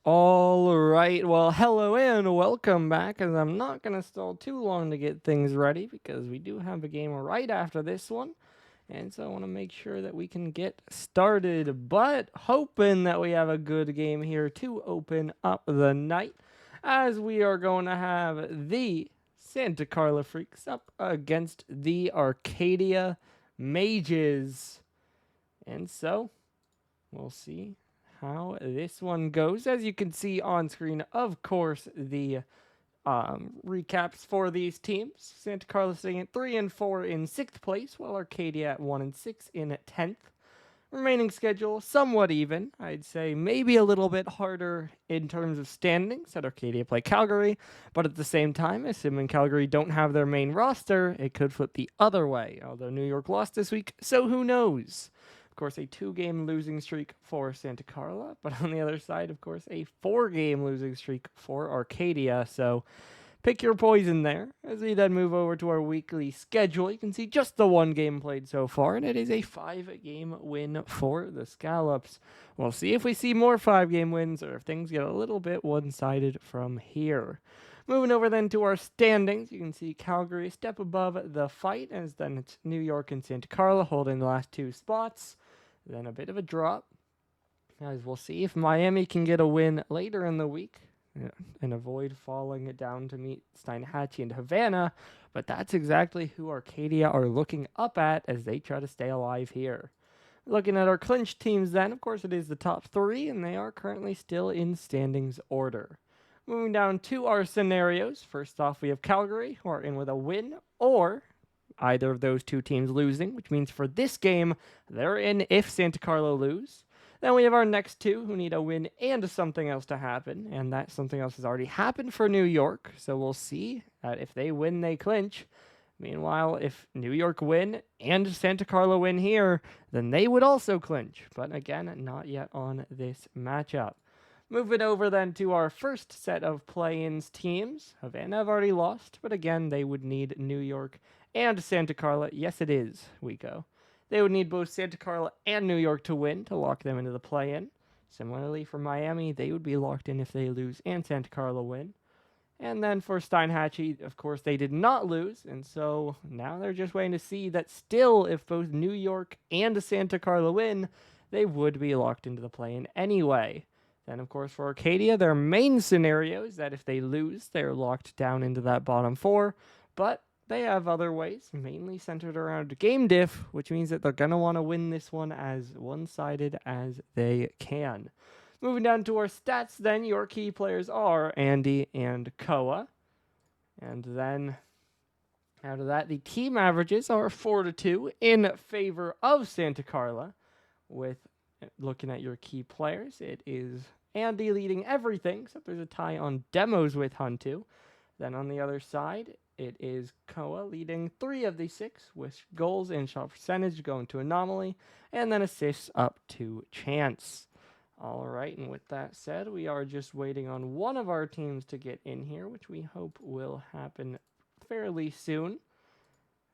All right, well, hello and welcome back, as I'm not going to stall too long to get things ready because we do have a game right after this one, and so I want to make sure that we can get started, but hoping that we have a good game here to open up the night, as we are going to have the Santa Carla Freakz up against the Arcadia Mages, and so we'll see how this one goes. As you can see on screen, of course, the recaps for these teams. Santa Carla sitting at 3 and 4 in 6th place, while Arcadia at 1 and 6 in 10th. Remaining schedule somewhat even. I'd say maybe a little bit harder in terms of standings. At Arcadia play Calgary, but at the same time, as Sim and Calgary don't have their main roster, it could flip the other way. Although New York lost this week, so who knows? Of course, a 2-game losing streak for Santa Carla, but on the other side, of course, a 4-game losing streak for Arcadia. So pick your poison there. As we then move over to our weekly schedule, you can see just the one game played so far, and it is a 5-game win for the Scallops. We'll see if we see more 5-game wins or if things get a little bit one-sided from here. Moving over then to our standings, you can see Calgary a step above the fight, as then it's New York and Santa Carla holding the last 2 spots. Then a bit of a drop, as we'll see if Miami can get a win later in the week and avoid falling down to meet Steinhatchee and Havana, but that's exactly who Arcadia are looking up at as they try to stay alive here. Looking at our clinch teams then, of course it is the top 3, and they are currently still in standings order. Moving down to our scenarios, first off we have Calgary, who are in with a win, or either of those 2 teams losing, which means for this game, they're in if Santa Carla lose. Then we have our next 2 who need a win and something else to happen, and that something else has already happened for New York, so we'll see that if they win, they clinch. Meanwhile, if New York win and Santa Carla win here, then they would also clinch, but again, not yet on this matchup. Moving over then to our first set of play-ins teams. Havana have already lost, but again, they would need New York and Santa Carla. Yes, it is, Wico. They would need both Santa Carla and New York to win to lock them into the play-in. Similarly, for Miami, they would be locked in if they lose and Santa Carla win. And then for Steinhatchee, of course, they did not lose, and so now they're just waiting to see that still, if both New York and Santa Carla win, they would be locked into the play-in anyway. Then, of course, for Arcadia, their main scenario is that if they lose, they're locked down into that bottom 4, but they have other ways, mainly centered around game diff, which means that they're going to want to win this one as one-sided as they can. Moving down to our stats, then, your key players are Andy and Koa. And then, out of that, the team averages are 4-2 in favor of Santa Carla. With looking at your key players, it is Andy leading everything, except there's a tie on demos with Huntu. Then on the other side, it is Koa leading 3 of the 6, with goals and shot percentage going to Anomaly, and then assists up to Chance. All right, and with that said, we are just waiting on one of our teams to get in here, which we hope will happen fairly soon.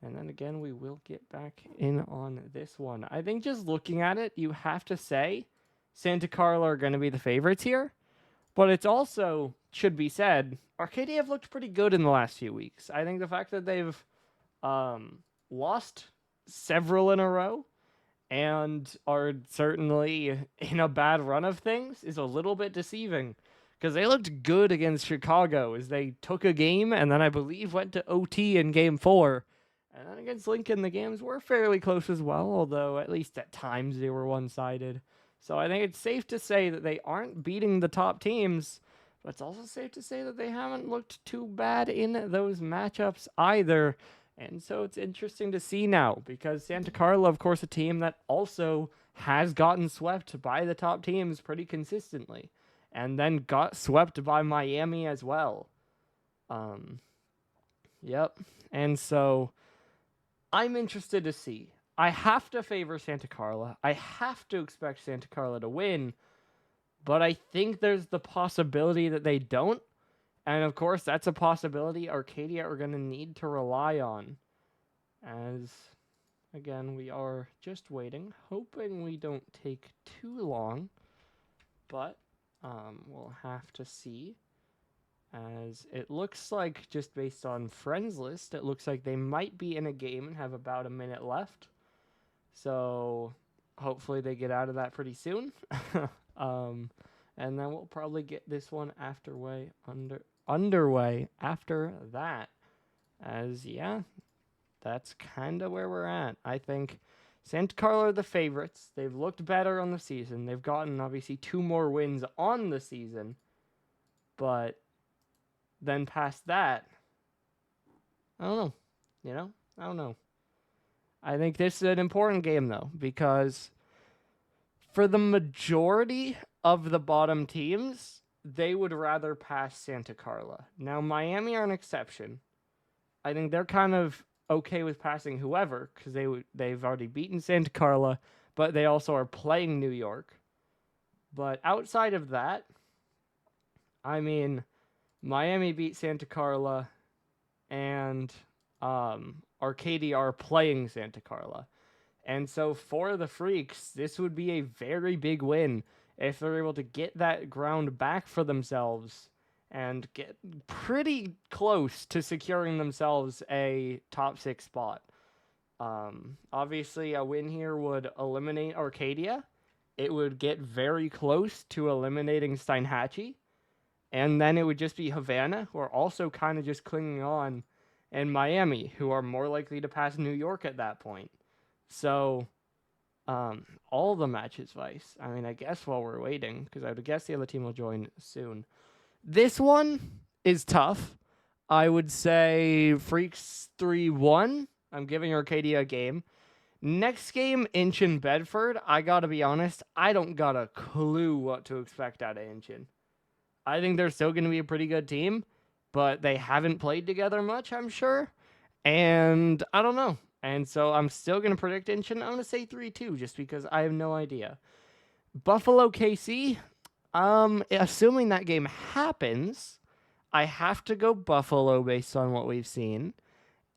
And then again, we will get back in on this one. I think just looking at it, you have to say Santa Carla are going to be the favorites here. But it's also, should be said, Arcadia have looked pretty good in the last few weeks. I think the fact that they've lost several in a row and are certainly in a bad run of things is a little bit deceiving. Because they looked good against Chicago as they took a game and then I believe went to OT in game 4. And then against Lincoln, the games were fairly close as well, although at least at times they were one-sided. So I think it's safe to say that they aren't beating the top teams, but it's also safe to say that they haven't looked too bad in those matchups either. And so it's interesting to see now, because Santa Carla, of course, a team that also has gotten swept by the top teams pretty consistently, and then got swept by Miami as well. Yep. And so I'm interested to see. I have to favor Santa Carla. I have to expect Santa Carla to win, but I think there's the possibility that they don't. And of course, that's a possibility Arcadia are going to need to rely on. As, again, we are just waiting, hoping we don't take too long. But We'll have to see. As it looks like, just based on friends list, it looks like they might be in a game and have about a minute left. So hopefully they get out of that pretty soon. And then we'll probably get this one underway after that. As yeah, that's kind of where we're at. I think Santa Carla are the favorites. They've looked better on the season. They've gotten obviously 2 more wins on the season. But then past that, I don't know. You know? I don't know. I think this is an important game, though, because for the majority of the bottom teams, they would rather pass Santa Carla. Now, Miami are an exception. I think they're kind of okay with passing whoever, because they've already beaten Santa Carla, but they also are playing New York. But outside of that, I mean, Miami beat Santa Carla, and Arcadia are playing Santa Carla. And so for the Freakz, this would be a very big win if they're able to get that ground back for themselves and get pretty close to securing themselves a top 6 spot. Obviously, a win here would eliminate Arcadia. It would get very close to eliminating Steinhatchee. And then it would just be Havana, who are also kind of just clinging on, and Miami, who are more likely to pass New York at that point. So, all the matches, Vice. I mean, I guess while we're waiting, because I would guess the other team will join soon. This one is tough. I would say Freakz 3-1. I'm giving Arcadia a game. Next game, Inchin Bedford. I gotta be honest, I don't got a clue what to expect out of Inchin. I think they're still going to be a pretty good team, but they haven't played together much, I'm sure. And I don't know. And so I'm still going to predict Inchin. I'm going to say 3-2 just because I have no idea. Buffalo KC, assuming that game happens, I have to go Buffalo based on what we've seen.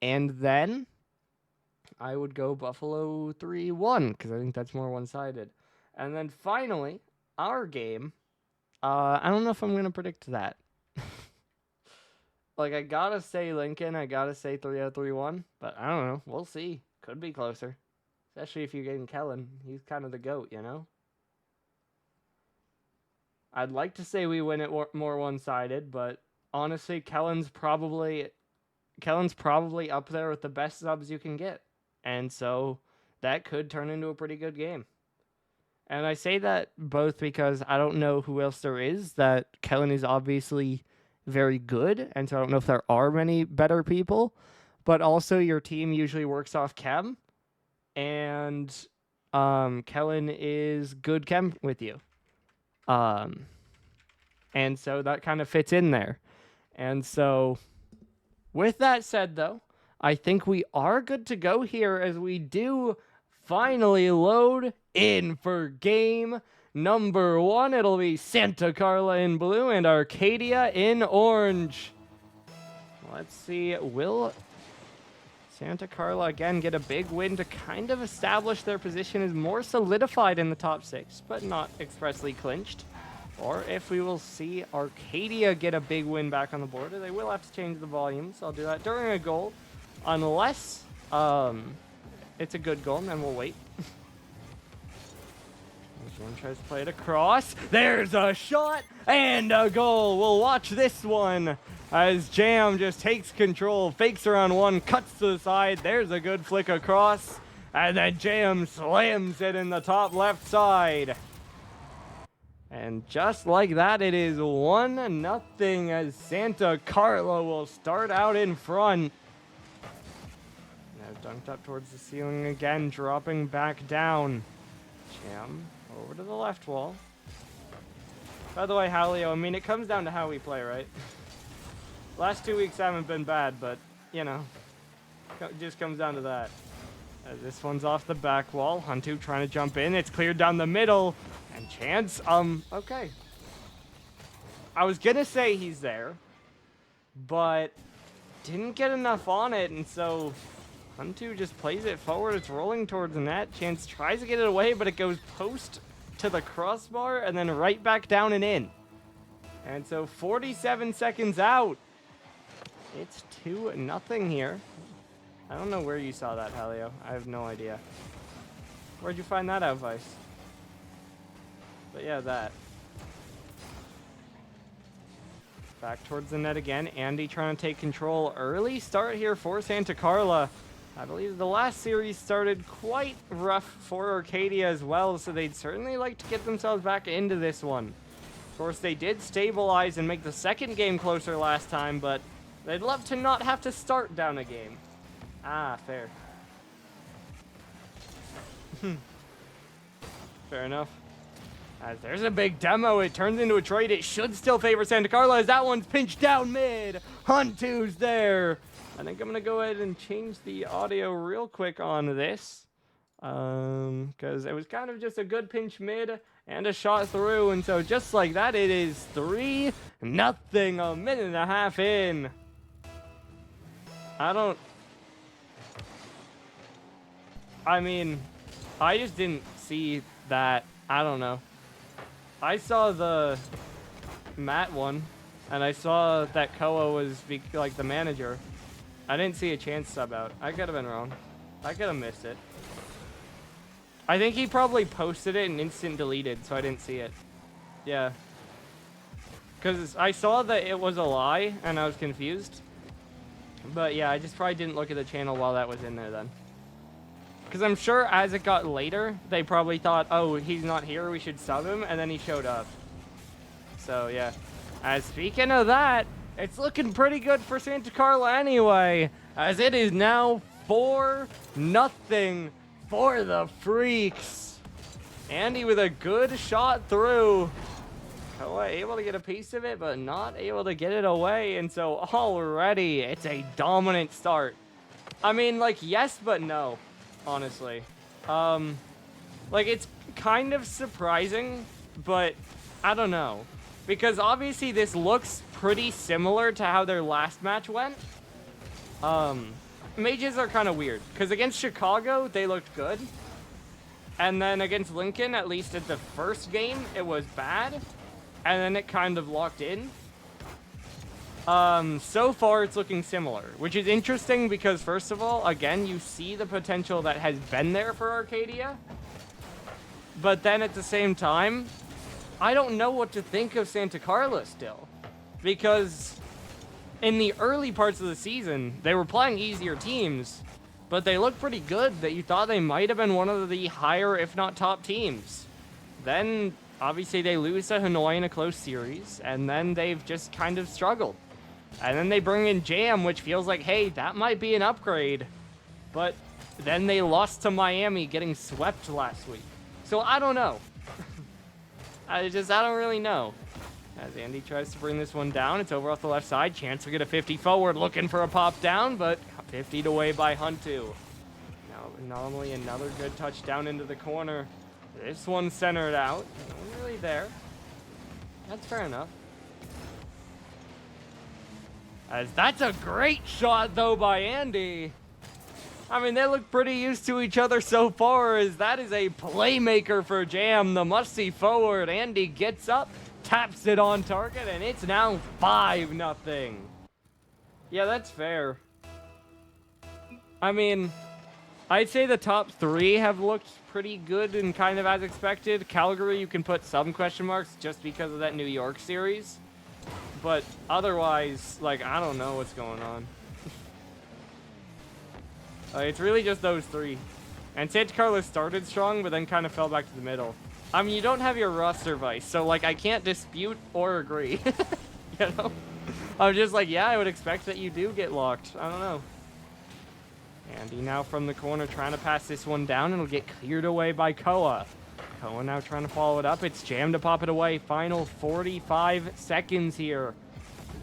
And then I would go Buffalo 3-1 because I think that's more one-sided. And then finally, our game, I don't know if I'm going to predict that. Like, I gotta say Lincoln, I gotta say 3-3-1, but I don't know. We'll see. Could be closer. Especially if you're getting Kellen. He's kind of the GOAT, you know? I'd like to say we win it more one-sided, but honestly, Kellen's probably up there with the best subs you can get. And so that could turn into a pretty good game. And I say that both because I don't know who else there is, that Kellen is obviously very good, and so I don't know if there are many better people, but also your team usually works off chem, and Kellen is good chem with you. And so that kind of fits in there. And so with that said, though, I think we are good to go here as we do finally load in for game number 1. It'll be Santa Carla in blue and Arcadia in orange. Let's see, will Santa Carla again get a big win to kind of establish their position as more solidified in the top 6, but not expressly clinched? Or if we will see Arcadia get a big win back on the board, they will have to change the volume, so I'll do that during a goal, unless it's a good goal, and then we'll wait. One tries to play it across. There's a shot and a goal. We'll watch this one as Jam just takes control, fakes around one, cuts to the side. There's a good flick across, and then Jam slams it in the top left side. And just like that, it is 1-0 as Santa Carla will start out in front. Now dunked up towards the ceiling again, dropping back down. Jam over to the left wall. By the way, Halio, I mean, it comes down to how we play, right? Last 2 weeks haven't been bad, but, you know, it just comes down to that. This one's off the back wall. Huntu trying to jump in. It's cleared down the middle. And Chance, okay. I was gonna say he's there, but didn't get enough on it, and so Huntu just plays it forward. It's rolling towards the net. Chance tries to get it away, but it goes post to the crossbar and then right back down and in. And so 47 seconds out. It's 2-0 here. I don't know where you saw that, Halio. I have no idea. Where'd you find that out, Vice? But yeah, that. Back towards the net again. Andy trying to take control. Early start here for Santa Carla. I believe the last series started quite rough for Arcadia as well, so they'd certainly like to get themselves back into this one. Of course, they did stabilize and make the second game closer last time, but they'd love to not have to start down a game. Ah, fair. Fair enough. As there's a big demo, it turns into a trade. It should still favor Santa Carla as that one's pinched down mid. Huntu's there. I think I'm going to go ahead and change the audio real quick on this. Because it was kind of just a good pinch mid and a shot through. And so just like that, it is 3-0, a minute and a half in. I mean, I just didn't see that. I don't know. I saw the Matt one, and I saw that Koa was like the manager. I didn't see a chance sub out. I could have been wrong. I could have missed it. I think he probably posted it and instant deleted, so I didn't see it. Yeah. Because I saw that it was a lie, and I was confused. But yeah, I just probably didn't look at the channel while that was in there then. Because I'm sure as it got later, they probably thought, oh, he's not here, we should sub him, and then he showed up. So, yeah. As speaking of that, it's looking pretty good for Santa Carla anyway, as it is now 4-0 for the Freakz. Andy with a good shot through. Koa able to get a piece of it, but not able to get it away, and so already it's a dominant start. I mean, like, yes, but no. Honestly, like, it's kind of surprising, but I don't know, because obviously this looks pretty similar to how their last match went. Mages are kind of weird, because against Chicago they looked good, and then against Lincoln, at least at the first game, it was bad, and then it kind of locked in. So far it's looking similar, which is interesting because, first of all, again, you see the potential that has been there for Arcadia. But then at the same time, I don't know what to think of Santa Carla still. Because in the early parts of the season, they were playing easier teams, but they looked pretty good that you thought they might have been one of the higher, if not top teams. Then, obviously, they lose to Hanoi in a close series, and then they've just kind of struggled. And then they bring in Jam, which feels like, hey, that might be an upgrade. But then they lost to Miami, getting swept last week. So I don't know. I don't really know. As Andy tries to bring this one down, it's over off the left side. Chance to get a 50 forward, looking for a pop down, but 50'd away by Huntu. Now, normally another good touchdown into the corner. This one's centered out. No one really there. That's fair enough. As that's a great shot, though, by Andy. I mean, they look pretty used to each other so far, as that is a playmaker for Jam. The must-see forward. Andy gets up, taps it on target, and it's now 5-0. Yeah, that's fair. I mean, I'd say the top three have looked pretty good and kind of as expected. Calgary, you can put some question marks just because of that New York series. But otherwise, like, I don't know what's going on. It's really just those three. And Santa Carla started strong, but then kind of fell back to the middle. I mean, you don't have your roster, Vice, so, like, I can't dispute or agree. You know? I'm just like, yeah, I would expect that you do get locked. I don't know. Andy now from the corner trying to pass this one down, and it'll get cleared away by Koa. Koa now trying to follow it up. It's Jam to pop it away. Final 45 seconds here.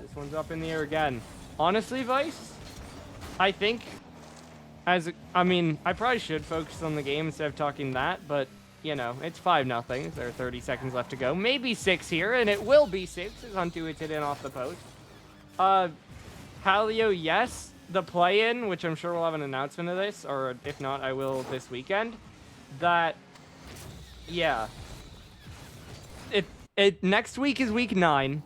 This one's up in the air again. Honestly, Vice, I think, I mean, I probably should focus on the game instead of talking that, but, you know, it's 5-0. There are 30 seconds left to go. Maybe 6 here, and it will be 6 as Huntu hits it in off the post. Halio, yes, the play-in, which I'm sure we'll have an announcement of this, or if not, I will this weekend, that, yeah, Next week is week 9.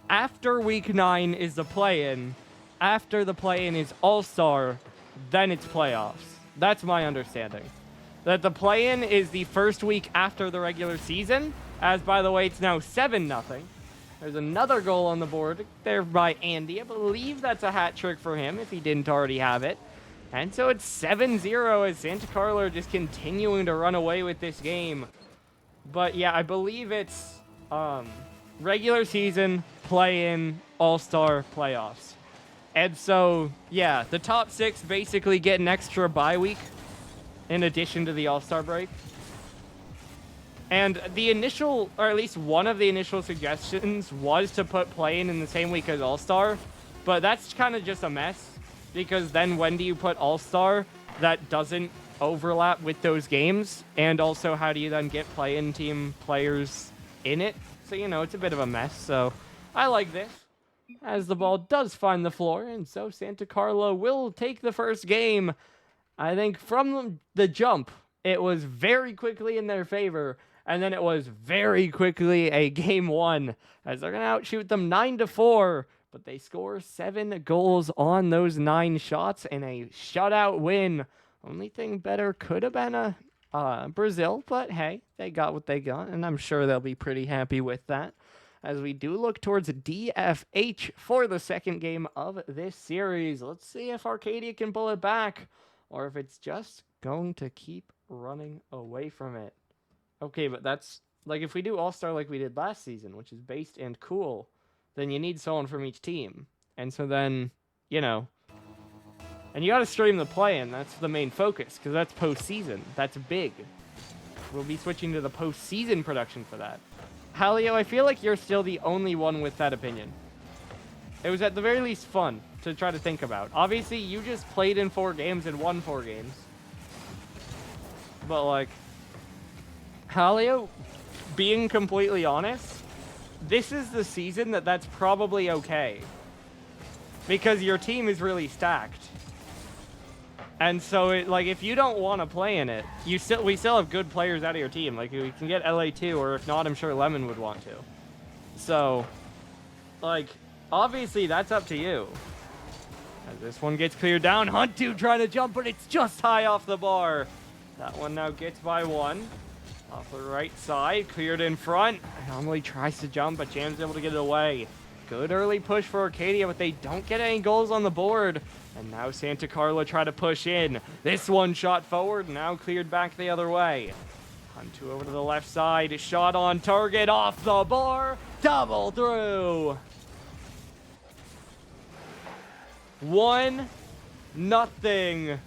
After week 9 is the play-in. After the play-in is All-Star. Then it's playoffs. That's my understanding. That the play-in is the first week after the regular season. As, by the way, it's now 7-0. There's another goal on the board there by Andy. I believe that's a hat trick for him if he didn't already have it. And so it's 7-0 as Santa Carla are just continuing to run away with this game. But yeah, I believe it's regular season, play-in, all-star, playoffs. And so, yeah, the top 6 basically get an extra bye week in addition to the all-star break. And the initial, or at least one of the initial suggestions was to put play-in in the same week as all-star. But that's kind of just a mess. Because then when do you put all-star that doesn't overlap with those games? And also, how do you then get play-in team players in it? So, you know, it's a bit of a mess. So, I like this. As the ball does find the floor. And so, Santa Carla will take the first game. I think from the jump, it was very quickly in their favor. And then it was very quickly a game 1. As they're going to outshoot them 9-4. But they score 7 goals on those 9 shots in a shutout win. Only thing better could have been a Brazil, but hey, they got what they got, and I'm sure they'll be pretty happy with that. As we do look towards DFH for the second game of this series. Let's see if Arcadia can pull it back, or if it's just going to keep running away from it. Okay, but that's, like, if we do All-Star like we did last season, which is based and cool, then you need someone from each team. And so then, you know, and you got to stream the play-in. That's the main focus, because that's postseason. That's big. We'll be switching to the postseason production for that. Halio, I feel like you're still the only one with that opinion. It was at the very least fun to try to think about. Obviously, you just played in 4 games and won 4 games. But, like, Halio, being completely honest, this is the season that's probably okay. Because your team is really stacked. And so, if you don't want to play in it, we still have good players out of your team. Like, we can get LA2, or if not, I'm sure Lemon would want to. So, like, obviously, that's up to you. As this one gets cleared down, Hunt2 trying to jump, but it's just high off the bar. That one now gets by 1. Off the right side, cleared in front. Normally tries to jump, but Jam's able to get it away. Good early push for Arcadia, but they don't get any goals on the board. And now Santa Carla try to push in. This one shot forward, now cleared back the other way. Hunt2 over to the left side, shot on target, off the bar, double through. 1-0.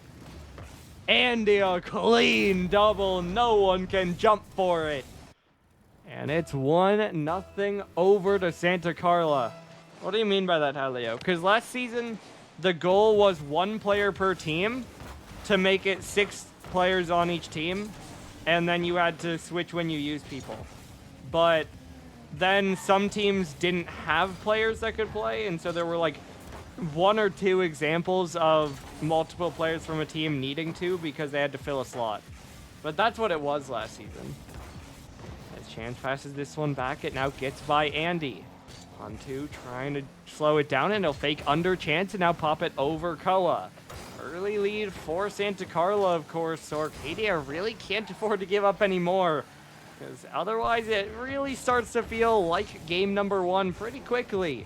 Andy, a clean double. No one can jump for it. And it's 1-0 over to Santa Carla. What do you mean by that, Halio? Because last season, the goal was 1 player per team to make it 6 players on each team. And then you had to switch when you use people. But then some teams didn't have players that could play. And so there were like 1 or 2 examples of multiple players from a team needing to because they had to fill a slot. But that's what it was last season. As Chance passes this one back, it now gets by Andy. Hunt2 trying to slow it down, and he'll fake under Chance and now pop it over Koa. Early lead for Santa Carla, of course, so Arcadia really can't afford to give up anymore. Because otherwise it really starts to feel like game number 1 pretty quickly.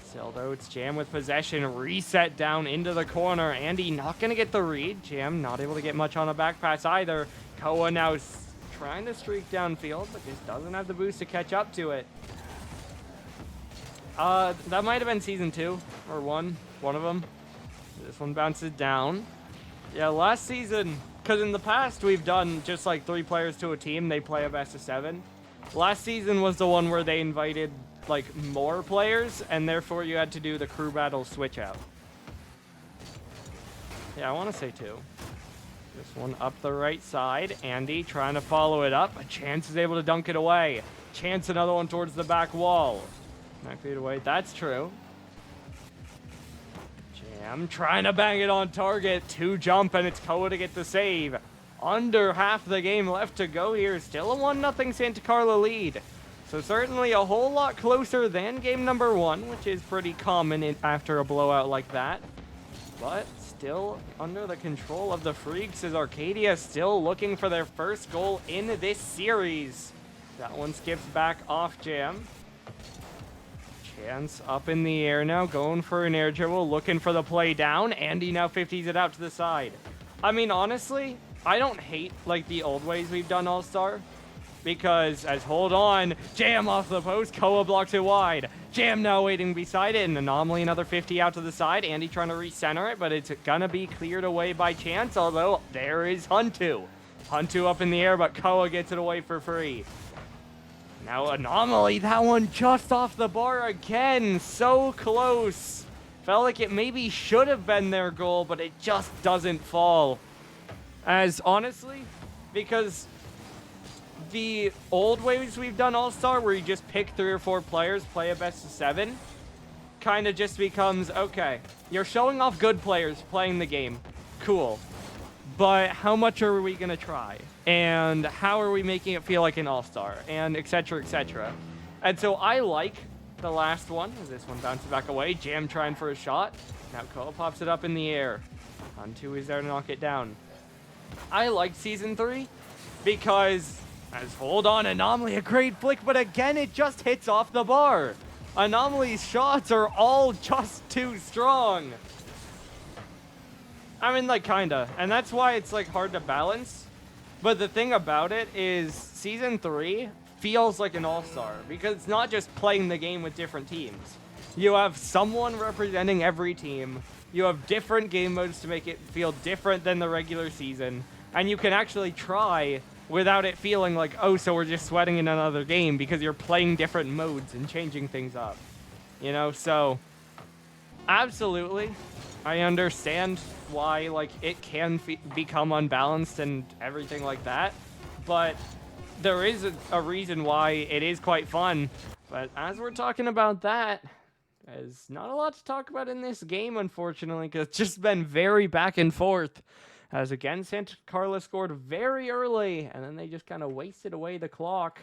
Still, though, it's Jam with possession, reset down into the corner. Andy not going to get the read. Jam not able to get much on a back pass either. Koa now trying to streak downfield, but just doesn't have the boost to catch up to it. That might have been season 2 or 1 of them. This one bounces down. Yeah, last season, because in the past we've done just like 3 players to a team, they play a best of 7. Last season was the one where they invited like more players, and therefore you had to do the crew battle switch out. Yeah, I want to say 2. This one up the right side. Andy trying to follow it up. Chance is able to dunk it away. Chance another one towards the back wall. Not cleared away. That's true. Jam trying to bang it on target. 2 jump, and it's Koa to get the save. Under half the game left to go here. Still a 1-0 Santa Carla lead. So certainly a whole lot closer than game number 1, which is pretty common after a blowout like that. But still under the control of the Freakz, as Arcadia still looking for their first goal in this series. That one skips back off Jam. Chance up in the air now, going for an air dribble, looking for the play down. Andy now 50s it out to the side. I mean, honestly, I don't hate like the old ways we've done All-Star. Because, as hold on, Jam off the post, Koa blocks it wide. Jam now waiting beside it, and Anomaly another 50 out to the side. Andy trying to recenter it, but it's gonna be cleared away by Chance, although there is Huntu. Huntu up in the air, but Koa gets it away for free. Now Anomaly, that one just off the bar again, so close. Felt like it maybe should have been their goal, but it just doesn't fall. As honestly, because the old ways we've done All-Star, where you just pick 3 or 4 players, play a best of 7, kind of just becomes, okay, you're showing off good players playing the game. Cool. But how much are we going to try? And how are we making it feel like an All-Star? And et cetera, et cetera. And so I like the last one, as this one bounces back away. Jam trying for a shot. Now Koa pops it up in the air. Huntu is there to knock it down. I like Season 3 because, as hold on, Anomaly, a great flick, but again, it just hits off the bar. Anomaly's shots are all just too strong. I mean, like, kinda. And that's why it's, like, hard to balance. But the thing about it is Season 3 feels like an All-Star because it's not just playing the game with different teams. You have someone representing every team. You have different game modes to make it feel different than the regular season. And you can actually try without it feeling like, oh, so we're just sweating in another game, because you're playing different modes and changing things up. You know, so absolutely, I understand why, like, it can become unbalanced and everything like that, but there is a reason why it is quite fun. But as we're talking about that, there's not a lot to talk about in this game, unfortunately, because it's just been very back and forth. As again, Santa Carla scored very early, and then they just kind of wasted away the clock.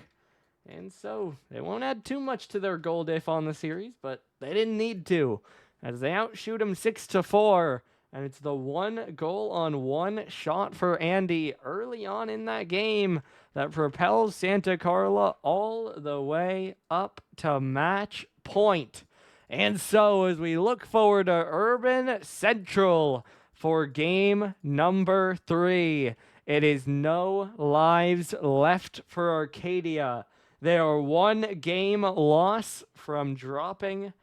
And so, they won't add too much to their goal diff on the series, but they didn't need to, as they outshoot them 6-4. And it's the 1 goal on 1 shot for Andy early on in that game that propels Santa Carla all the way up to match point. And so, as we look forward to Urban Central for game number 3, it is no lives left for Arcadia. They are 1 game loss from dropping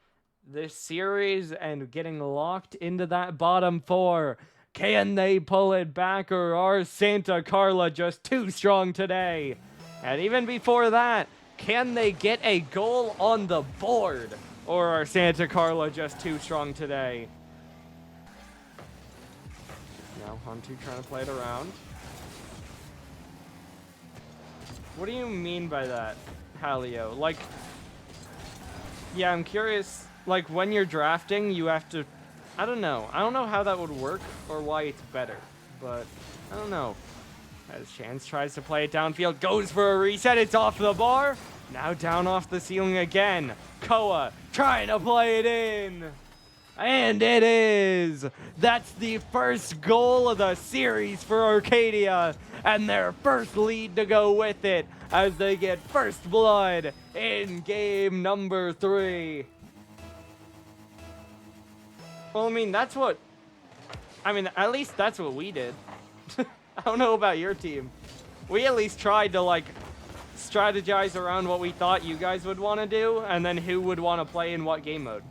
this series and getting locked into that bottom 4. Can they pull it back, or are Santa Carla just too strong today? And even before that, can they get a goal on the board, or are Santa Carla just too strong today? Now Huntu trying to play it around. What do you mean by that, Halio? Like, yeah, I'm curious. Like, when you're drafting, you have to, I don't know. I don't know how that would work or why it's better, but I don't know. As Chance tries to play it downfield, goes for a reset, it's off the bar. Now down off the ceiling again. Koa trying to play it in. And it is! That's the first goal of the series for Arcadia, and their first lead to go with it as they get first blood in game number 3. Well, I mean, at least that's what we did. I don't know about your team. We at least tried to, like, strategize around what we thought you guys would want to do, and then who would want to play in what game mode.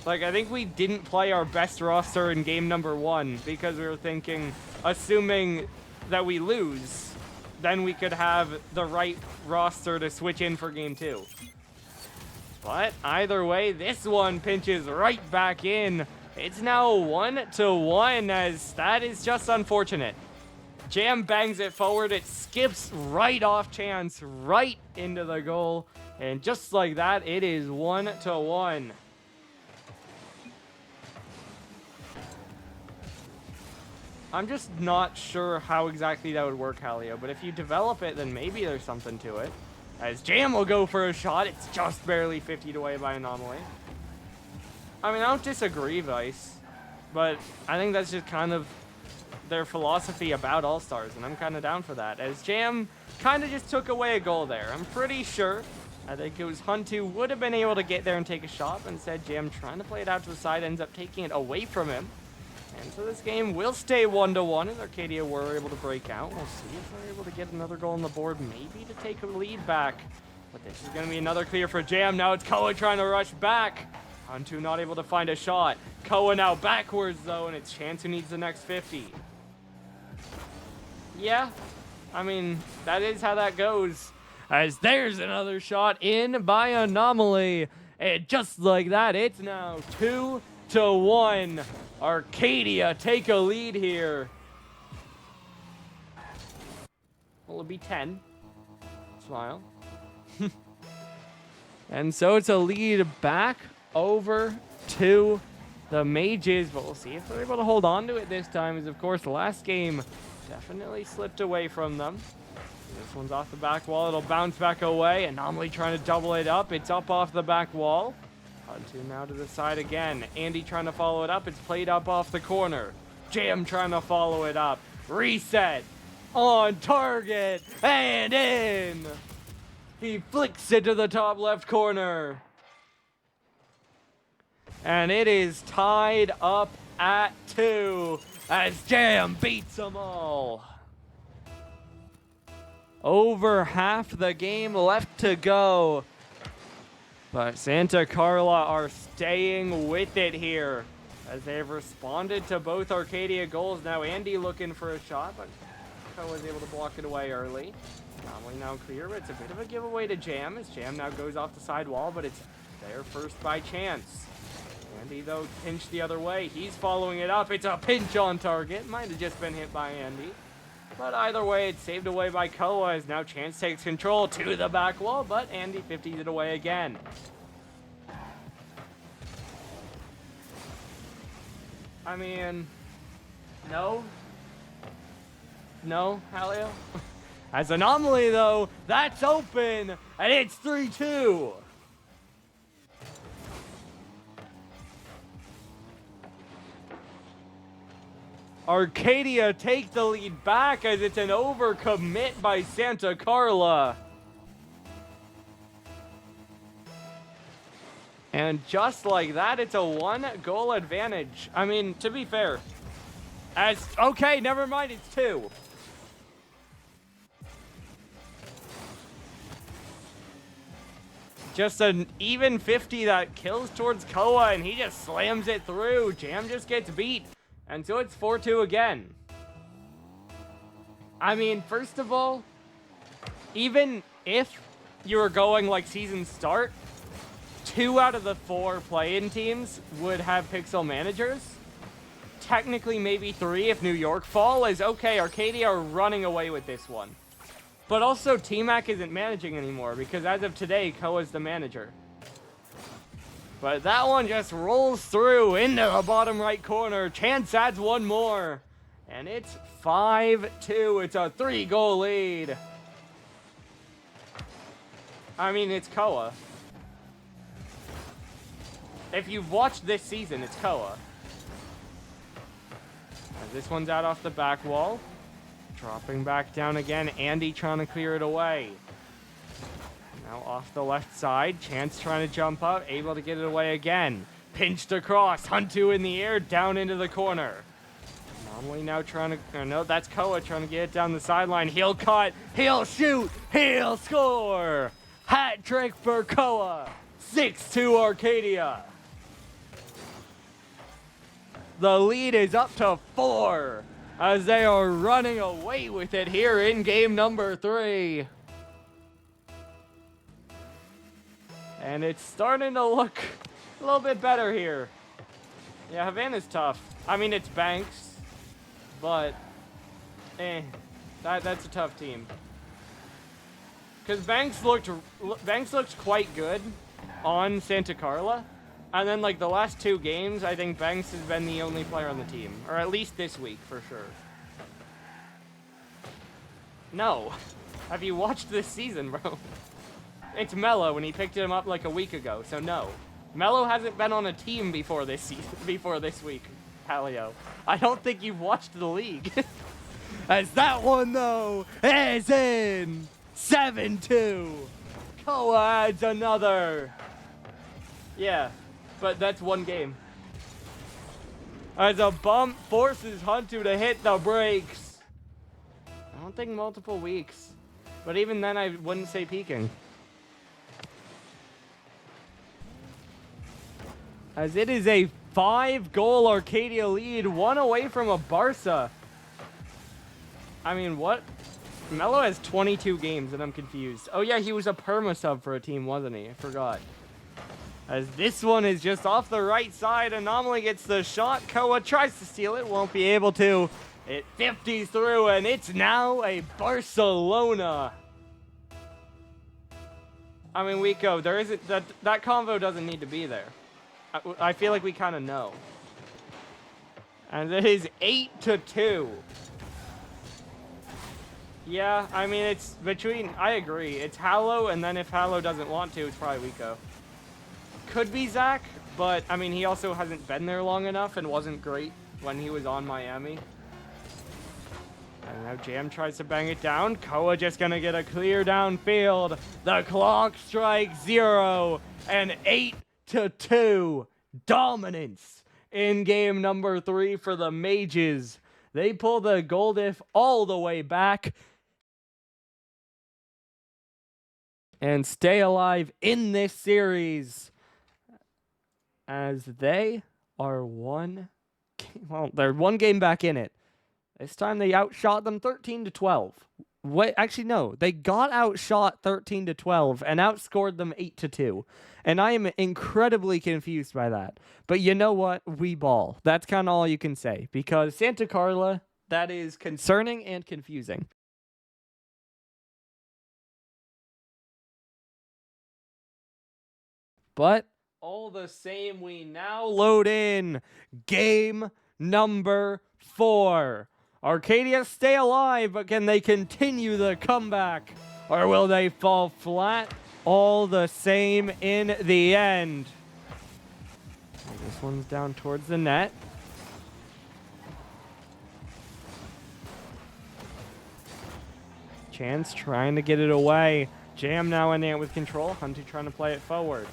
Like, I think we didn't play our best roster in game number 1 because we were thinking, assuming that we lose, then we could have the right roster to switch in for game 2. But either way, this one pinches right back in. It's now 1-1, as that is just unfortunate. Jam bangs it forward. It skips right off Chance, right into the goal. And just like that, it is 1-1. I'm just not sure how exactly that would work, Halio, but if you develop it, then maybe there's something to it. As Jam will go for a shot, it's just barely 50'd away by Anomaly. I mean, I don't disagree, Vice, but I think that's just kind of their philosophy about All-Stars, and I'm kind of down for that. As Jam kind of just took away a goal there. I'm pretty sure, I think it was Huntu would have been able to get there and take a shot, but instead Jam trying to play it out to the side ends up taking it away from him. And so this game will stay 1-1 as Arcadia were able to break out. We'll see if they're able to get another goal on the board, maybe to take a lead back. But this is going to be another clear for Jam. Now it's Koa trying to rush back. Huntu not able to find a shot. Koa now backwards though, and it's Chance who needs the next 50. Yeah, I mean, that is how that goes. As there's another shot in by Anomaly. And just like that, it's now 2-1. Arcadia take a lead here. Will it be 10? Smile. And so it's a lead back over to the Mages, but we'll see if they're able to hold on to it this time, as of course the last game definitely slipped away from them. This one's off the back wall. It'll bounce back away. Anomaly trying to double it up. It's up off the back wall. Huntu now to the side again. Andy trying to follow it up. It's played up off the corner. Jam trying to follow it up. Reset. On target. And in. He flicks it to the top left corner. And it is tied up at 2 as Jam beats them all. Over half the game left to go. But Santa Carla are staying with it here as they've responded to both Arcadia goals. Now Andy looking for a shot, but Koa was able to block it away early. Anomaly now clear, but it's a bit of a giveaway to Jam as Jam now goes off the side wall, but it's there first by Chance. Andy, though, pinched the other way. He's following it up. It's a pinch on target. Might have just been hit by Andy. But either way, it's saved away by Koa as now Chance takes control to the back wall, but Andy 50s it away again. I mean, no. No, Halio? As Anomaly, though, that's open, and it's 3-2. Arcadia take the lead back as it's an overcommit by Santa Carla. And just like that, it's a 1-goal advantage. I mean, to be fair, okay, never mind, it's 2. Just an even 50 that kills towards Koa, and he just slams it through. Jam just gets beat. And so it's 4-2 again. I mean, first of all, even if you were going like season start, 2 out of the 4 play-in teams would have pixel managers. Technically, maybe 3 if New York fall is okay. Arcadia are running away with this one. But also, T-Mac isn't managing anymore because as of today, Koa's the manager. But that one just rolls through into the bottom right corner. Chance adds one more. And it's 5-2. It's a 3-goal lead. I mean, it's Koa. If you've watched this season, it's Koa. As this one's out off the back wall. Dropping back down again. Andy trying to clear it away. Now off the left side. Chance trying to jump up. Able to get it away again. Pinched across. Huntu in the air. Down into the corner. Anomaly now trying to... no, that's Koa trying to get it down the sideline. He'll cut. He'll shoot. He'll score. Hat trick for Koa. 6-2 Arcadia. The lead is up to 4 as they are running away with it here in game number 3. And it's starting to look a little bit better here. Yeah, Havana's tough. I mean, it's Banks, but that's a tough team. Because Banks looked quite good on Santa Carla. And then, like, the last 2 games, I think Banks has been the only player on the team. Or at least this week, for sure. No. Have you watched this season, bro? It's Melo, and he picked him up like a week ago, so no. Melo hasn't been on a team before this season, before this week, Palio. I don't think you've watched the league. As that one, though, is in 7-2. Koa adds another. Yeah, but that's 1 game. As a bump forces Huntu to hit the brakes. I don't think multiple weeks. But even then, I wouldn't say peaking. As it is a 5-goal Arcadia lead, 1 away from a Barca. I mean, what? Melo has 22 games, and I'm confused. Oh yeah, he was a perma sub for a team, wasn't he? I forgot. As this one is just off the right side, Anomaly gets the shot. Koa tries to steal it, won't be able to. It 50s through, and it's now a Barcelona. I mean, Wico, there isn't that convo doesn't need to be there. I feel like we kind of know. And it is 8-2. Yeah, I mean, it's between, I agree. It's Hallow, and then if Hallow doesn't want to, it's probably Wico. Could be Zach, but, I mean, he also hasn't been there long enough and wasn't great when he was on Miami. And now Jam tries to bang it down. Koa just gonna get a clear downfield. The clock strikes 0, and 8-2 dominance in game number 3 for the Mages. They pull the goal diff all the way back and stay alive in this series as they are they're 1 game back in it. This time they outshot them 13-12. Wait, actually no, they got outshot 13-12 and outscored them 8-2. And I am incredibly confused by that. But you know what? We ball. That's kind of all you can say. Because Santa Carla, that is concerning and confusing. But all the same, we now load in game number 4. Arcadia stay alive, but can they continue the comeback? Or will they fall flat all the same in the end? This one's down towards the net. Chance trying to get it away. Jam now in there with control. Hunty trying to play it forward.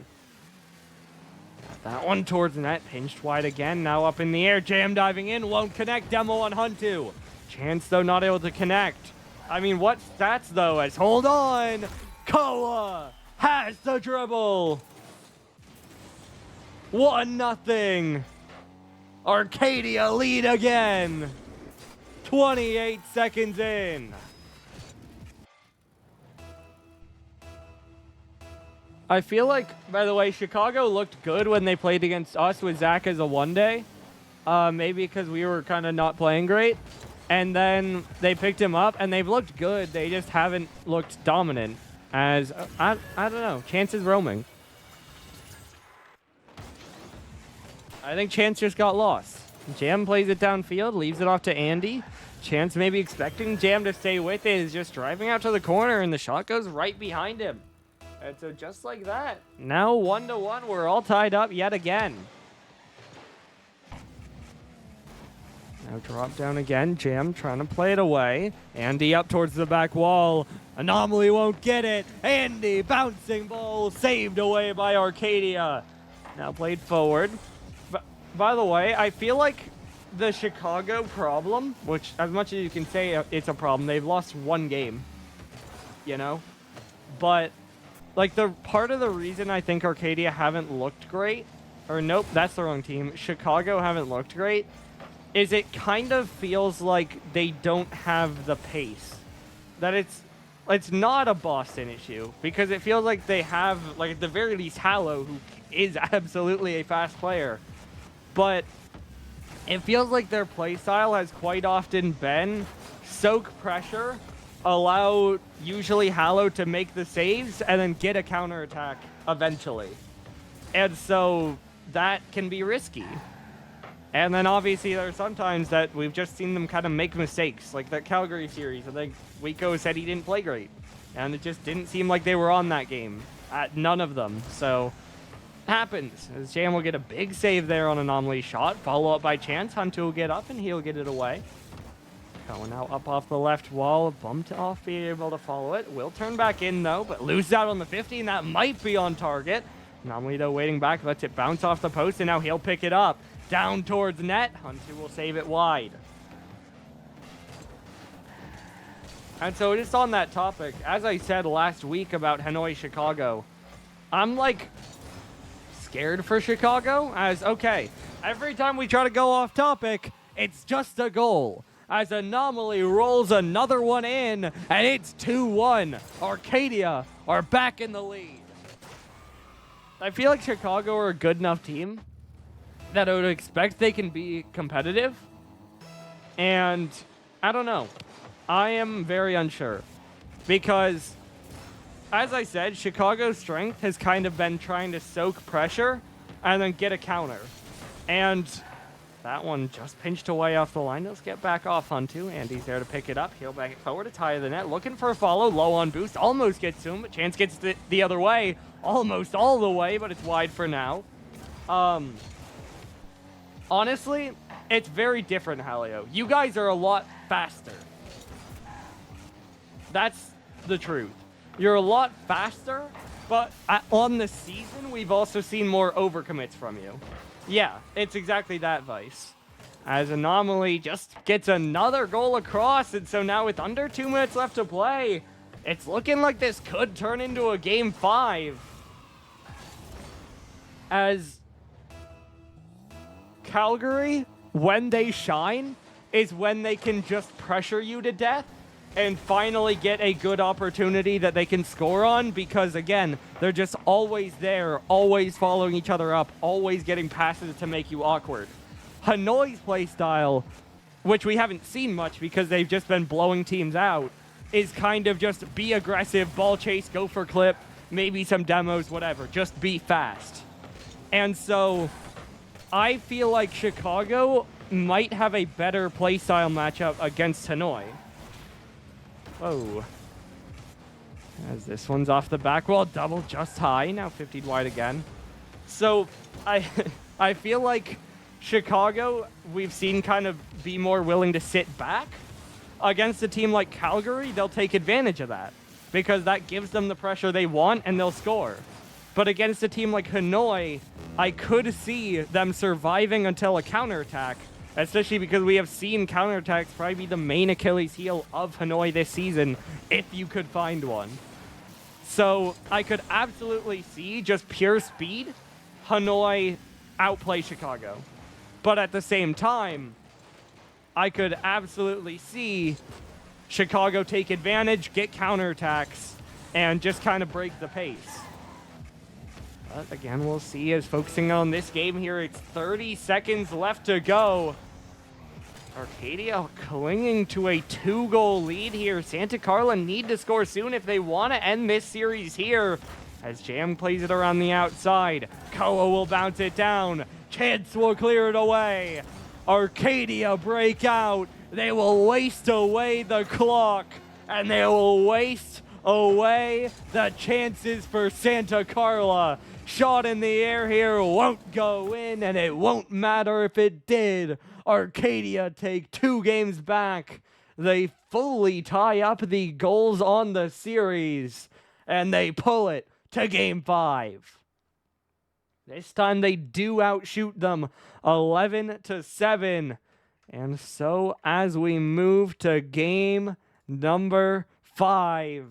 That one towards the net. Pinched wide again. Now up in the air. Jam diving in. Won't connect. Demo on Huntu. Chance, though, not able to connect. I mean, what stats, though? As hold on. Koa has the dribble. 1-0. Arcadia lead again. 28 seconds in. I feel like, by the way, Chicago looked good when they played against us with Zach as a one-day. Maybe because we were kind of not playing great. And then they picked him up, and they've looked good. They just haven't looked dominant. As, I don't know, Chance is roaming. I think Chance just got lost. Jam plays it downfield, leaves it off to Andy. Chance maybe expecting Jam to stay with it, is just driving out to the corner, and the shot goes right behind him. And so just like that, now 1-1, we're all tied up yet again. Now drop down again, Jam trying to play it away. Andy up towards the back wall. Anomaly won't get it. Andy bouncing ball saved away by Arcadia. Now played forward. By the way, I feel like the Chicago problem, which as much as you can say it's a problem, they've lost 1 game, you know? But like the part of the reason I think Arcadia haven't looked great, or nope, that's the wrong team, Chicago haven't looked great, is it kind of feels like they don't have the pace. That it's not a Boston issue, because it feels like they have, like at the very least, Hallow, who is absolutely a fast player. But it feels like their play style has quite often been soak pressure, allow usually Hallow to make the saves, and then get a counterattack eventually. And so that can be risky. And then obviously there are sometimes that we've just seen them kind of make mistakes, like that Calgary series. I think Waco said he didn't play great, and it just didn't seem like they were on that game. None of them. So happens. As Jam will get a big save there on Anomaly shot, follow up by Chance. Hunter will get up and he'll get it away. Going out up off the left wall, bumped off, being able to follow it. Will turn back in though, but loses out on the 50, and that might be on target. Anomaly though waiting back, lets it bounce off the post, and now he'll pick it up. Down towards net, Hunter will save it wide. And so just on that topic, as I said last week about Hanoi, Chicago, I'm like scared for Chicago, as okay, every time we try to go off topic, it's just a goal. As Anomaly rolls another one in, and it's 2-1. Arcadia are back in the lead. I feel like Chicago are a good enough team that I would expect they can be competitive. And I don't know. I am very unsure. Because, as I said, Chicago's strength has kind of been trying to soak pressure and then get a counter. And that one just pinched away off the line. Let's get back off Huntu. Andy's there to pick it up. He'll back it forward to tie the net. Looking for a follow. Low on boost. Almost gets to him, but Chance gets the other way. Almost all the way, but it's wide for now. Honestly, it's very different, Halio. You guys are a lot faster. That's the truth. You're a lot faster, but on the season, we've also seen more overcommits from you. Yeah, it's exactly that, Vice. As Anomaly just gets another goal across, and so now with under 2 minutes left to play, it's looking like this could turn into a Game 5. As Calgary, when they shine, is when they can just pressure you to death and finally get a good opportunity that they can score on, because again, they're just always there, always following each other up, always getting passes to make you awkward. Hanoi's play style, which we haven't seen much because they've just been blowing teams out, is kind of just be aggressive, ball chase, go for clip, maybe some demos, whatever, just be fast. And so I feel like Chicago might have a better playstyle matchup against Hanoi. Whoa. As this one's off the back wall, double just high, now 50 wide again. So I feel like Chicago, we've seen kind of be more willing to sit back. Against a team like Calgary, they'll take advantage of that because that gives them the pressure they want and they'll score. But against a team like Hanoi, I could see them surviving until a counterattack, especially because we have seen counterattacks probably be the main Achilles heel of Hanoi this season, if you could find one. So I could absolutely see just pure speed, Hanoi outplay Chicago. But at the same time, I could absolutely see Chicago take advantage, get counterattacks, and just kind of break the pace. But again, we'll see as focusing on this game here. It's 30 seconds left to go. Arcadia clinging to a 2-goal lead here. Santa Carla need to score soon if they want to end this series here. As Jam plays it around the outside. Koa will bounce it down. Chance will clear it away. Arcadia break out. They will waste away the clock. And they will waste away the chances for Santa Carla. Shot in the air here won't go in, and it won't matter if it did. Arcadia take 2 games back. They fully tie up the goals on the series, and they pull it to Game 5. This time they do outshoot them 11-7. And so as we move to game number 5,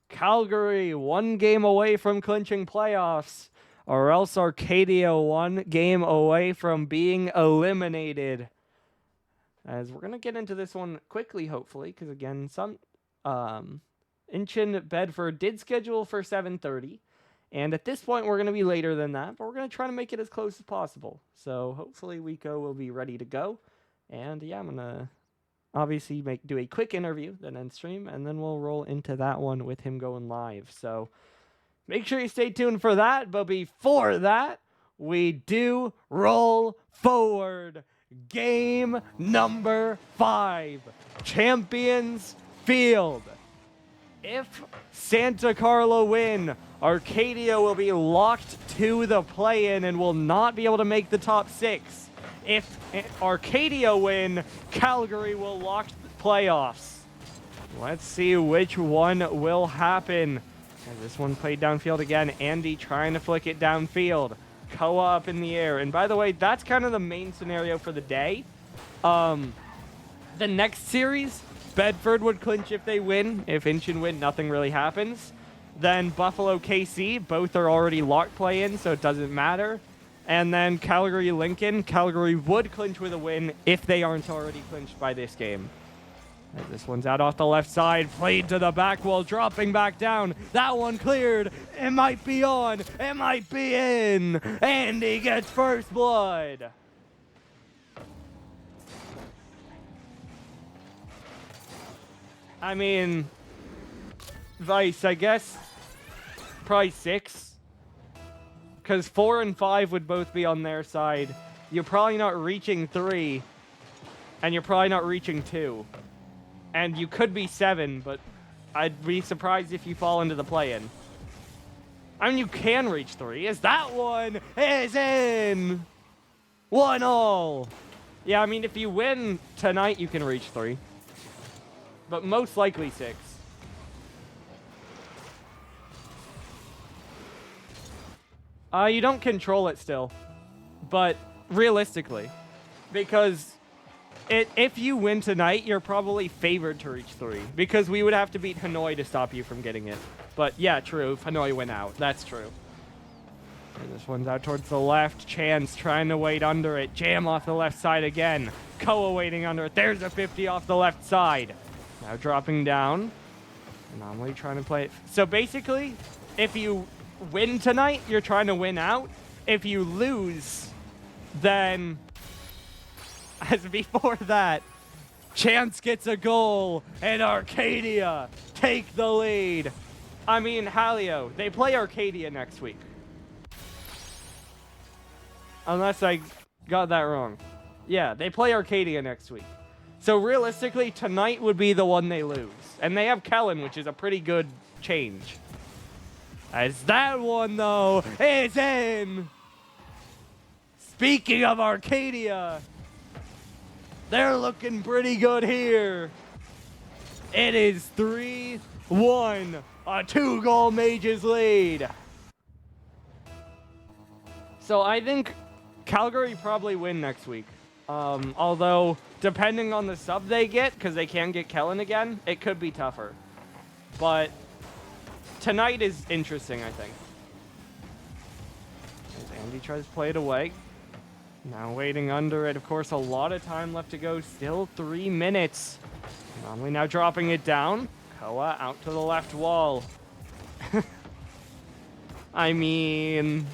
Calgary 1 game away from clinching playoffs, or else Arcadia 1 game away from being eliminated. As we're going to get into this one quickly, hopefully, because again, some Inchin Bedford did schedule for 7:30, and at this point we're going to be later than that, but we're going to try to make it as close as possible. So hopefully Wiko will be ready to go, and yeah, I'm going to obviously do a quick interview, then end stream, and then we'll roll into that one with him going live. So make sure you stay tuned for that. But before that, we do roll forward. Game number 5, Champions Field. If Santa Carla win, Arcadia will be locked to the play-in and will not be able to make the top 6. If Arcadia win, Calgary will lock the playoffs. Let's see which one will happen. And this one played downfield again. Andy trying to flick it downfield. Koa up in the air. And by the way, that's kind of the main scenario for the day. The next series, Bedford would clinch if they win. If Inchin win, nothing really happens. Then Buffalo, KC, both are already locked play-in, so it doesn't matter. And then Calgary, Lincoln. Calgary would clinch with a win if they aren't already clinched by this game. As this one's out off the left side, played to the back wall, dropping back down. That one cleared. It might be on. It might be in. Andy gets first blood. I mean, Vice, I guess, probably 6. Because 4 and 5 would both be on their side. You're probably not reaching 3. And you're probably not reaching 2. And you could be 7, but I'd be surprised if you fall into the play-in. I mean, you can reach 3. Is that one is in? 1-all. Yeah, I mean, if you win tonight, you can reach 3. But most likely 6. You don't control it still. But realistically. Because if you win tonight, you're probably favored to reach 3. Because we would have to beat Hanoi to stop you from getting it. But yeah, true. If Hanoi went out. That's true. And this one's out towards the left. Chance trying to wait under it. Jam off the left side again. Koa waiting under it. There's a 50 off the left side. Now dropping down. Anomaly trying to play it. So basically, if you win tonight, you're trying to win out. If you lose, then as before that, Chance gets a goal and Arcadia take the lead. I mean, Halio, they play Arcadia next week. Unless I got that wrong. Yeah, they play Arcadia next week. So realistically, tonight would be the one they lose. And they have Kellen, which is a pretty good change. As that one, though, is in. Speaking of Arcadia, they're looking pretty good here. It is 3-1, a 2-goal Mages lead. So I think Calgary probably win next week. Although, depending on the sub they get, because they can get Kellen again, it could be tougher. But tonight is interesting, I think. As Andy tries to play it away. Now waiting under it. Of course, a lot of time left to go. Still 3 minutes. Anomaly now dropping it down. Koa out to the left wall. I mean,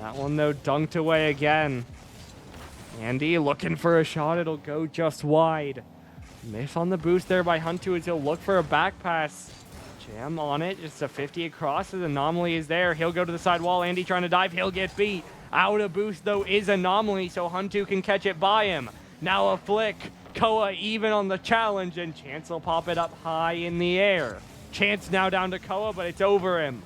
that one, though, dunked away again. Andy looking for a shot. It'll go just wide. Miss on the boost there by Huntu as he'll look for a back pass. Jam on it. Just a 50 across as Anomaly is there. He'll go to the side wall. Andy trying to dive. He'll get beat. Out of boost, though, is Anomaly, so Huntu can catch it by him. Now a flick. Koa even on the challenge, and Chance will pop it up high in the air. Chance now down to Koa, but it's over him.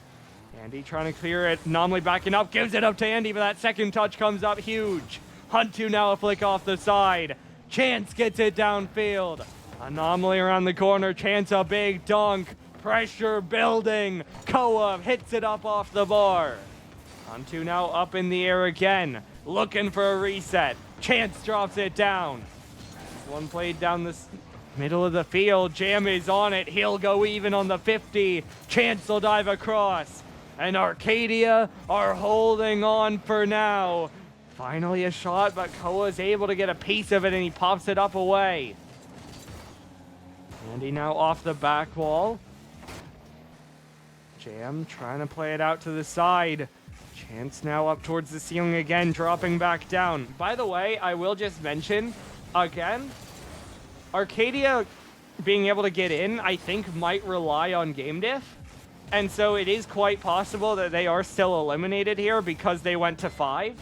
Andy trying to clear it. Anomaly backing up. Gives it up to Andy, but that second touch comes up huge. Huntu now a flick off the side. Chance gets it downfield. Anomaly around the corner. Chance a big dunk. Pressure building. Koa hits it up off the bar. Huntu now up in the air again. Looking for a reset. Chance drops it down. One played down the middle of the field. Jam is on it. He'll go even on the 50. Chance will dive across. And Arcadia are holding on for now. Finally a shot, but Koa is able to get a piece of it, and he pops it up away. Andy now off the back wall. Jam trying to play it out to the side. Chance now up towards the ceiling again, dropping back down. By the way, I will just mention, again, Arcadia being able to get in, I think, might rely on game diff. And so it is quite possible that they are still eliminated here because they went to 5.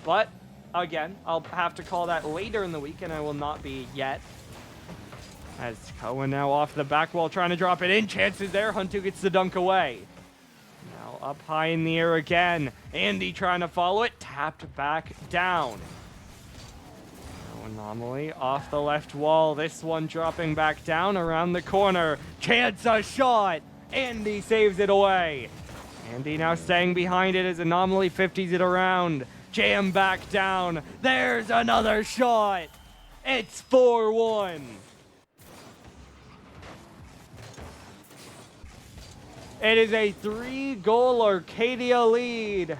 But, again, I'll have to call that later in the week, and I will not be yet. As Cohen now off the back wall trying to drop it in. Chances there. Huntu gets the dunk away. Now up high in the air again. Andy trying to follow it. Tapped back down. Now Anomaly off the left wall. This one dropping back down around the corner. Chance a shot. Andy saves it away. Andy now staying behind it as Anomaly 50s it around. Jam back down. There's another shot. It's 4-1. It is a 3-goal Arcadia lead.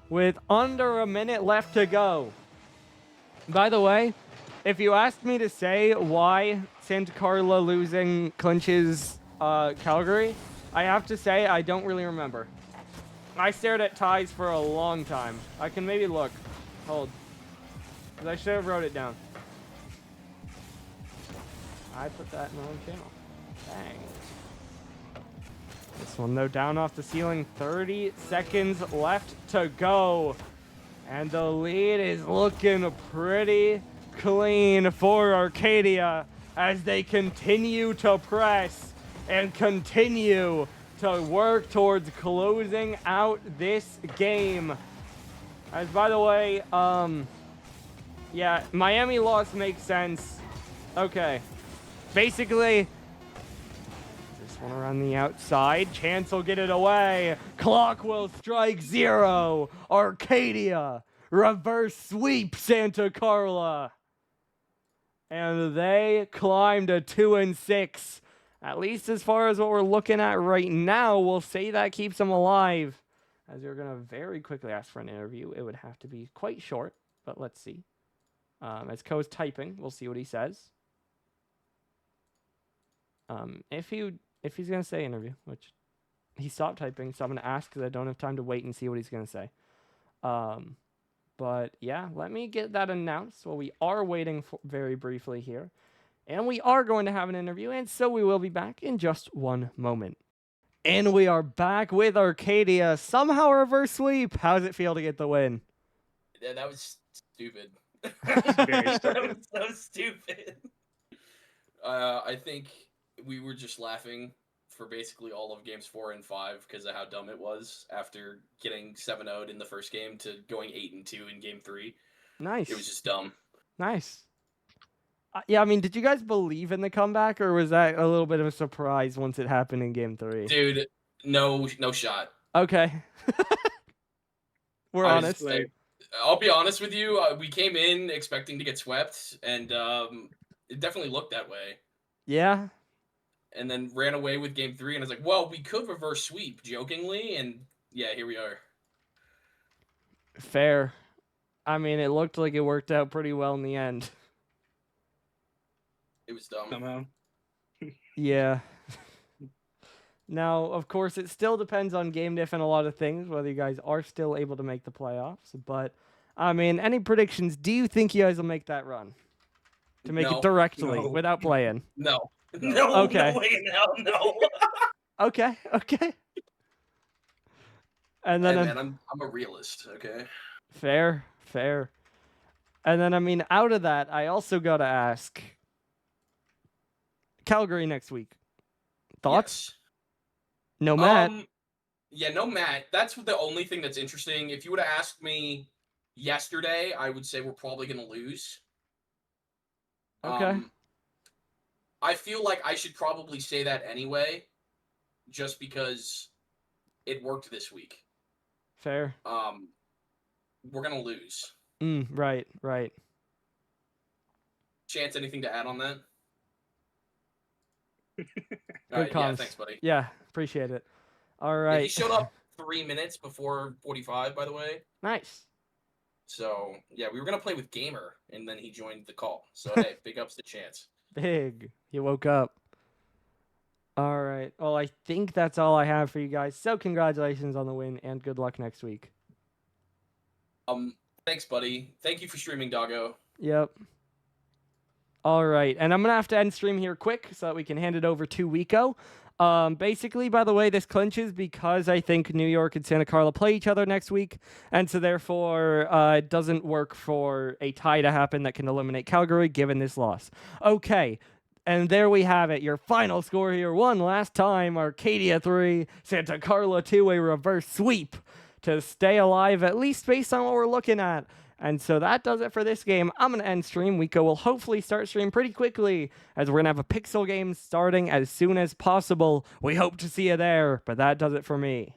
With under a minute left to go. By the way, if you asked me to say why Santa Carla losing clinches Calgary, I have to say I don't really remember. I stared at ties for a long time. I can maybe look. Hold. Because I should have wrote it down. I put that in the wrong channel. Dang. This one, though, down off the ceiling. 30 seconds left to go. And the lead is looking pretty clean for Arcadia as they continue to press and continue to work towards closing out this game. As, by the way, yeah, Miami loss makes sense. Okay. Basically, this one around the outside. Chance will get it away. Clock will strike 0. Arcadia reverse sweep Santa Carla. And they climb to 2-6. At least as far as what we're looking at right now, we'll say that keeps them alive. As you're going to very quickly ask for an interview, it would have to be quite short, but let's see. As Ko's typing, we'll see what he says. If he's going to say interview, which he stopped typing, so I'm going to ask because I don't have time to wait and see what he's going to say. But yeah, let me get that announced while we are waiting for very briefly here. And we are going to have an interview, and so we will be back in just one moment. And we are back with Arcadia. Somehow reverse sweep. How does it feel to get the win? Yeah, that was stupid. Very stupid. That was so stupid. I think we were just laughing for basically all of games 4 and 5 because of how dumb it was after getting 7-0'd in the first game to going 8-2 in game 3. Nice. It was just dumb. Nice. Yeah, I mean, did you guys believe in the comeback, or was that a little bit of a surprise once it happened in game 3? Dude, no shot. Okay. We're honest. I'll be honest with you. We came in expecting to get swept, and it definitely looked that way. Yeah. And then ran away with game 3, and I was like, well, we could reverse sweep, jokingly, and yeah, here we are. Fair. I mean, it looked like it worked out pretty well in the end. It was dumb. Somehow. Yeah. Now, of course, it still depends on game diff and a lot of things, whether you guys are still able to make the playoffs. But, I mean, any predictions? Do you think you guys will make that run? To make it directly, without playing? No. No, okay. No way in hell, no. Okay. And then hey, man, I'm a realist, okay? Fair. And then, I mean, out of that, I also got to ask, Calgary next week. Thoughts? Yes. No Matt. Yeah, no Matt. That's the only thing that's interesting. If you would have asked me yesterday, I would say we're probably going to lose. Okay. I feel like I should probably say that anyway, just because it worked this week. Fair. We're going to lose. Right. Chance, anything to add on that? Good comms. Yeah, thanks, buddy. Yeah, appreciate it. All right. Yeah, he showed up 3 minutes before 45, by the way. Nice. So, yeah, we were going to play with Gamer, and then he joined the call. So, hey, big ups to Chance. Big. He woke up. All right. Well, I think that's all I have for you guys. So, congratulations on the win, and good luck next week. Thanks, buddy. Thank you for streaming, Doggo. Yep. All right, and I'm gonna have to end stream here quick so that we can hand it over to Wiko. Basically, by the way, this clinches because I think New York and Santa Carla play each other next week, and so therefore it doesn't work for a tie to happen that can eliminate Calgary given this loss. Okay, and there we have it. Your final score here, one last time: Arcadia 3, Santa Carla 2, a reverse sweep to stay alive, at least based on what we're looking at. And so that does it for this game. I'm going to end stream. Wiko will hopefully start stream pretty quickly, as we're going to have a pixel game starting as soon as possible. We hope to see you there, but that does it for me.